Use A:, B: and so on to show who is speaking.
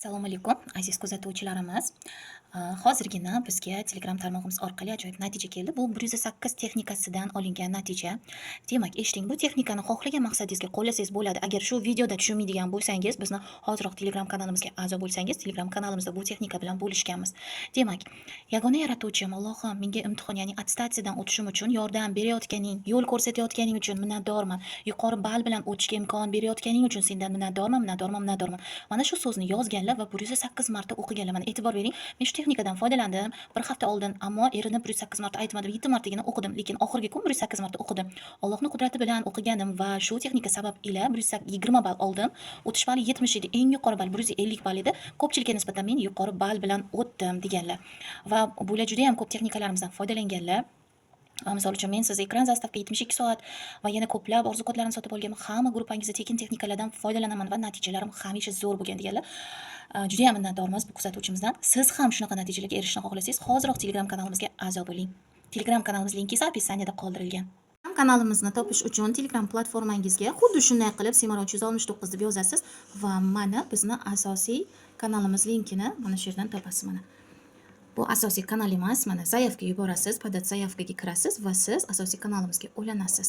A: Assalomu alaykum, aziz kuzatuvchilarimiz. Hozirgina bizga Telegram tarmog'imiz orqali ajoyib natija keldi. Bu 108 texnikasidan olingan natija. Demak, eshiting, bu texnikani xohlagan maqsadingizga qo'llasangiz bo'ladi. Agar shu videoda tushunmaydigan bo'lsangiz, bizni hoziroq Telegram kanalimizga a'zo bo'lsangiz, Telegram kanalimizda bu texnika bilan bo'lishganmiz. Demak, yagona yaratuvchim Allohim menga imtihon, ya'ni attestatsiyadan o'tishim uchun yordam berayotganing, yo'l ko'rsatayotganing uchun minnatdorman. Yuqori ball bilan o'tishga imkon berayotganing uchun sendan minnatdorman, minnatdorman, minnatdorman. Mana shu so'zni yozganlar va 108 marta o'qiganlar. Mana e'tibor bering. Men shu texnikadan foydalandim bir hafta oldin, ammo erini 108 marta aytmadim, 7 martagina o'qidim, lekin oxirgi kun 108 marta o'qidim. Allohning qudrati bilan o'qiganim va shu texnika sabab ila 120 ball oldim. O'tish balli 70 edi, eng yuqori ball 150 ball edi. Ko'pchilikka nisbatan men yuqori ball bilan o'tdim deganlar. Va bular juda ham ko'p texnikalarimizdan foydalanganlar. Misol uchun men siz ekran zastavka 72 soat va yana ko'plab orzu-kodlarni sotib olganman. Hamma guruhingizda tekin texnikalardan foydalanaman va natijalarim hamisha zo'r bo'lgan deganlar. Juda ham minnatdormiz bu kuzatuvchimizdan. Siz ham shunaqa natijalarga erishishni xohlasangiz, hoziroq Telegram kanalimizga a'zo bo'ling. Telegram kanalimiz linki esa opisiyaniyada qoldirilgan. Kanalimizni topish uchun Telegram platformangizga xuddi shunday qilib Simara 369 deb yozasiz va mana bizni asosiy kanalimiz linkini mana shu yerdan topasiz mana. Bu asosiy kanal emas, mana zaявка yuborasiz, podat zaявкаga kirasiz va siz asosiy kanalimizga ulanasiz.